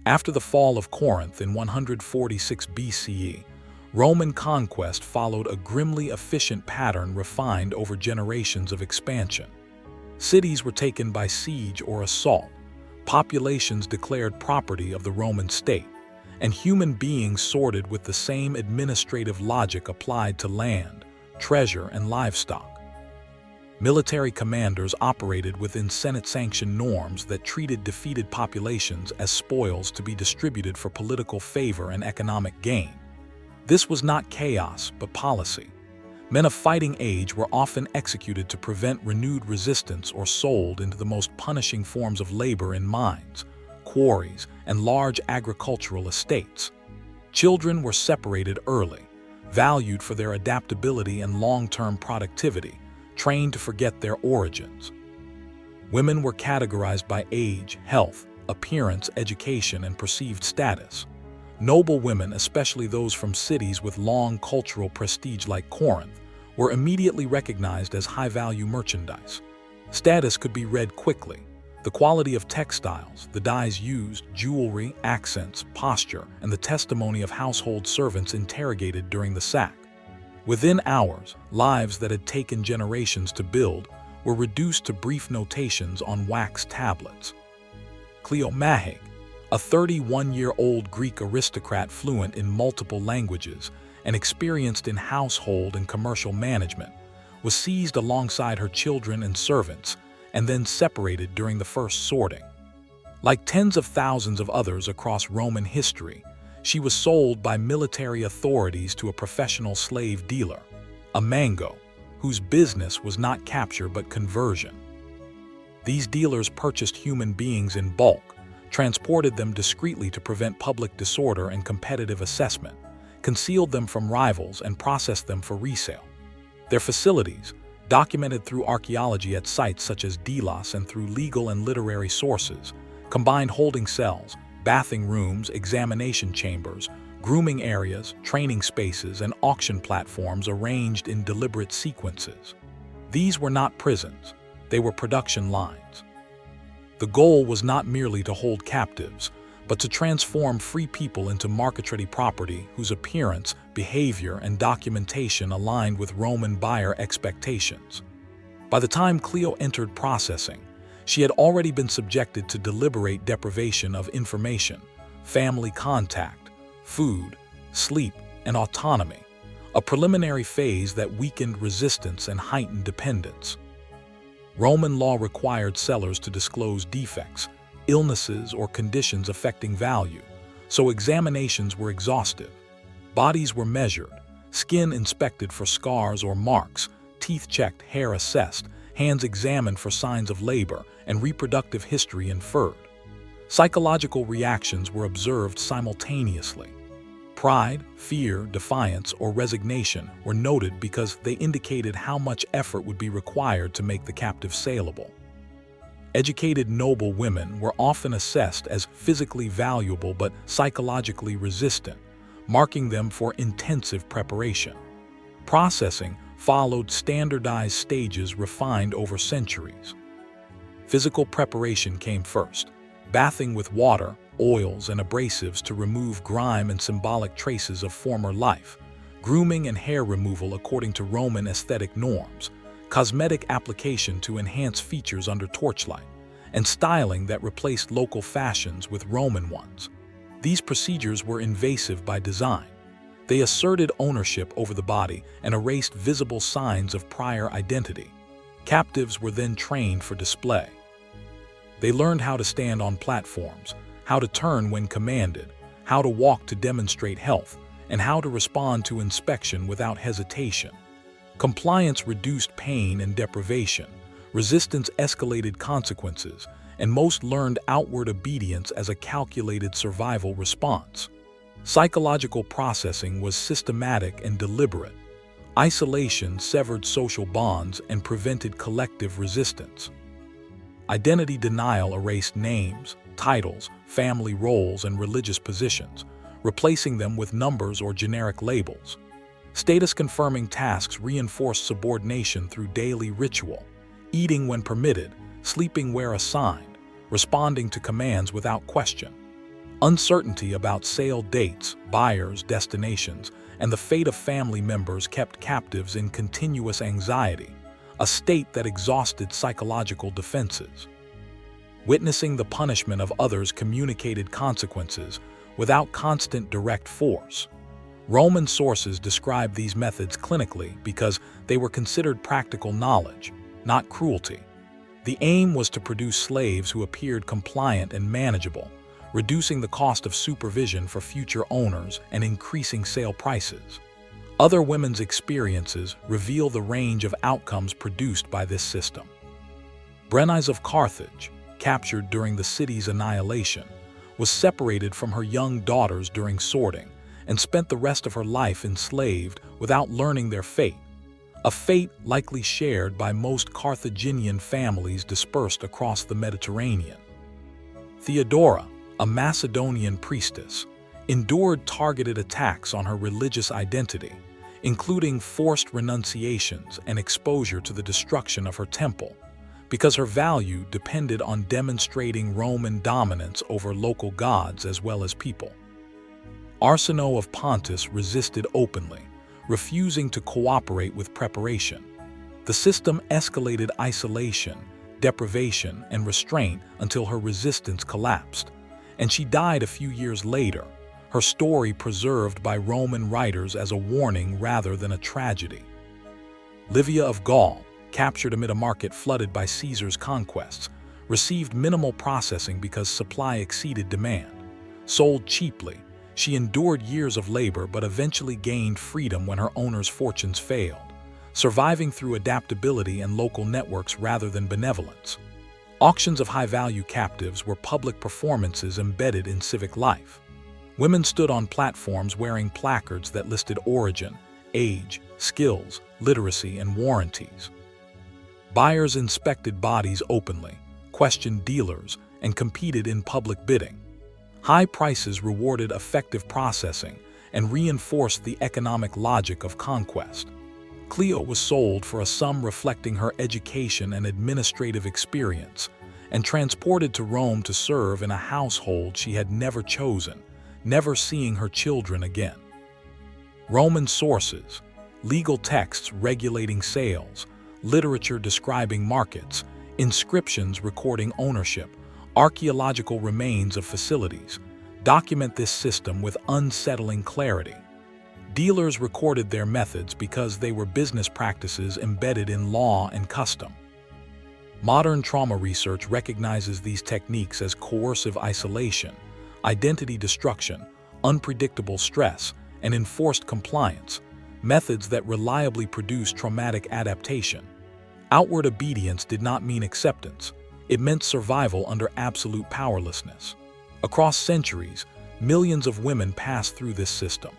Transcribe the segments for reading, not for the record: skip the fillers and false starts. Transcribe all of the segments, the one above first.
After the fall of Corinth in 146 BCE, Roman conquest followed a grimly efficient pattern refined over generations of expansion. Cities were taken by siege or assault, populations declared property of the Roman state, and human beings sorted with the same administrative logic applied to land, treasure, and livestock. Military commanders operated within Senate-sanctioned norms that treated defeated populations as spoils to be distributed for political favor and economic gain. This was not chaos, but policy. Men of fighting age were often executed to prevent renewed resistance or sold into the most punishing forms of labor in mines, quarries, and large agricultural estates. Children were separated early, valued for their adaptability and long-term productivity, trained to forget their origins. Women were categorized by age, health, appearance, education, and perceived status. Noblewomen, especially those from cities with long cultural prestige like Corinth, were immediately recognized as high-value merchandise. Status could be read quickly. The quality of textiles, the dyes used, jewelry, accents, posture, and the testimony of household servants interrogated during the sack. Within hours, lives that had taken generations to build were reduced to brief notations on wax tablets. Cleomahig, a 31-year-old Greek aristocrat fluent in multiple languages and experienced in household and commercial management, was seized alongside her children and servants and then separated during the first sorting. Like tens of thousands of others across Roman history, she was sold by military authorities to a professional slave dealer, a mango, whose business was not capture but conversion. These dealers purchased human beings in bulk, transported them discreetly to prevent public disorder and competitive assessment, concealed them from rivals, and processed them for resale. Their facilities, documented through archaeology at sites such as Delos and through legal and literary sources, combined holding cells, bathing rooms, examination chambers, grooming areas, training spaces, and auction platforms arranged in deliberate sequences. These were not prisons, they were production lines. The goal was not merely to hold captives, but to transform free people into market-ready property whose appearance, behavior, and documentation aligned with Roman buyer expectations. By the time Cleo entered processing, she had already been subjected to deliberate deprivation of information, family contact, food, sleep, and autonomy, a preliminary phase that weakened resistance and heightened dependence. Roman law required sellers to disclose defects, illnesses, or conditions affecting value, so examinations were exhaustive. Bodies were measured, skin inspected for scars or marks, teeth checked, hair assessed, hands examined for signs of labor, and reproductive history inferred. Psychological reactions were observed simultaneously. Pride, fear, defiance, or resignation were noted because they indicated how much effort would be required to make the captive saleable. Educated noble women were often assessed as physically valuable but psychologically resistant, marking them for intensive preparation. Processing followed standardized stages refined over centuries. Physical preparation came first, bathing with water, oils, and abrasives to remove grime and symbolic traces of former life, grooming and hair removal according to Roman aesthetic norms, cosmetic application to enhance features under torchlight, and styling that replaced local fashions with Roman ones. These procedures were invasive by design. They asserted ownership over the body and erased visible signs of prior identity. Captives were then trained for display. They learned how to stand on platforms, how to turn when commanded, how to walk to demonstrate health, and how to respond to inspection without hesitation. Compliance reduced pain and deprivation, resistance escalated consequences, and most learned outward obedience as a calculated survival response. Psychological processing was systematic and deliberate. Isolation severed social bonds and prevented collective resistance. Identity denial erased names, titles, family roles, and religious positions, replacing them with numbers or generic labels. Status-confirming tasks reinforced subordination through daily ritual, eating when permitted, sleeping where assigned, responding to commands without question. Uncertainty about sale dates, buyers, destinations, and the fate of family members kept captives in continuous anxiety, a state that exhausted psychological defenses. Witnessing the punishment of others communicated consequences without constant direct force. Roman sources describe these methods clinically because they were considered practical knowledge, not cruelty. The aim was to produce slaves who appeared compliant and manageable, reducing the cost of supervision for future owners and increasing sale prices. Other women's experiences reveal the range of outcomes produced by this system. Berenice of Carthage, captured during the city's annihilation, was separated from her young daughters during sorting and spent the rest of her life enslaved without learning their fate, a fate likely shared by most Carthaginian families dispersed across the Mediterranean. Theodora, a Macedonian priestess, endured targeted attacks on her religious identity, including forced renunciations and exposure to the destruction of her temple, because her value depended on demonstrating Roman dominance over local gods as well as people. Arsinoe of Pontus resisted openly, refusing to cooperate with preparation. The system escalated isolation, deprivation, and restraint until her resistance collapsed, and she died a few years later, her story preserved by Roman writers as a warning rather than a tragedy. Livia of Gaul, captured amid a market flooded by Caesar's conquests, received minimal processing because supply exceeded demand. Sold cheaply, she endured years of labor but eventually gained freedom when her owner's fortunes failed, surviving through adaptability and local networks rather than benevolence. Auctions of high-value captives were public performances embedded in civic life. Women stood on platforms wearing placards that listed origin, age, skills, literacy, and warranties. Buyers inspected bodies openly, questioned dealers, and competed in public bidding. High prices rewarded effective processing and reinforced the economic logic of conquest. Cleo was sold for a sum reflecting her education and administrative experience, and transported to Rome to serve in a household she had never chosen, never seeing her children again. Roman sources, legal texts regulating sales, literature describing markets, inscriptions recording ownership, archaeological remains of facilities, document this system with unsettling clarity. Dealers recorded their methods because they were business practices embedded in law and custom. Modern trauma research recognizes these techniques as coercive isolation, identity destruction, unpredictable stress, and enforced compliance, methods that reliably produce traumatic adaptation. Outward obedience did not mean acceptance. It meant survival under absolute powerlessness. Across centuries, millions of women passed through this system.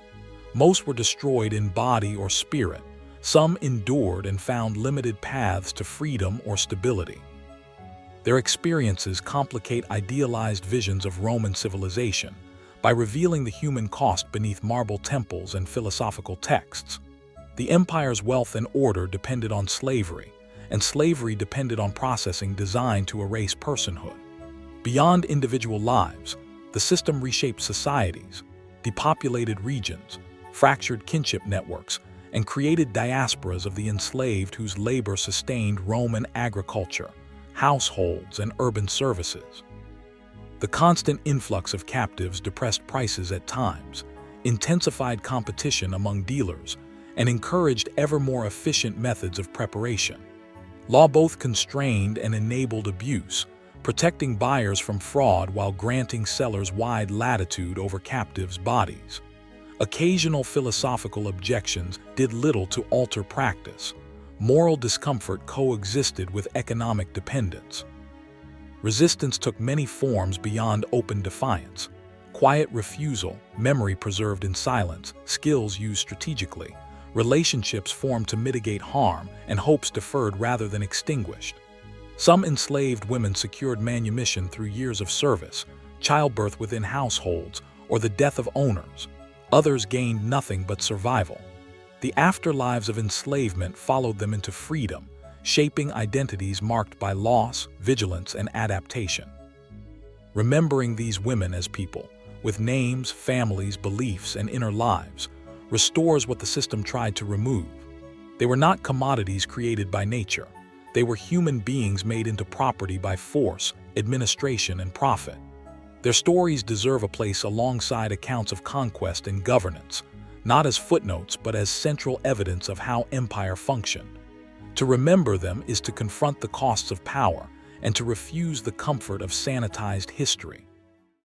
Most were destroyed in body or spirit. Some endured and found limited paths to freedom or stability. Their experiences complicate idealized visions of Roman civilization by revealing the human cost beneath marble temples and philosophical texts. The empire's wealth and order depended on slavery, and slavery depended on processing designed to erase personhood. Beyond individual lives, the system reshaped societies, depopulated regions, fractured kinship networks, and created diasporas of the enslaved whose labor sustained Roman agriculture, households, and urban services. The constant influx of captives depressed prices at times, intensified competition among dealers, and encouraged ever more efficient methods of preparation. Law both constrained and enabled abuse, protecting buyers from fraud while granting sellers wide latitude over captives' bodies. Occasional philosophical objections did little to alter practice. Moral discomfort coexisted with economic dependence. Resistance took many forms beyond open defiance. Quiet refusal, memory preserved in silence, skills used strategically, relationships formed to mitigate harm, and hopes deferred rather than extinguished. Some enslaved women secured manumission through years of service, childbirth within households, or the death of owners. Others gained nothing but survival. The afterlives of enslavement followed them into freedom, shaping identities marked by loss, vigilance, and adaptation. Remembering these women as people, with names, families, beliefs, and inner lives, restores what the system tried to remove. They were not commodities created by nature. They were human beings made into property by force, administration, and profit. Their stories deserve a place alongside accounts of conquest and governance, not as footnotes but as central evidence of how empire functioned. To remember them is to confront the costs of power and to refuse the comfort of sanitized history.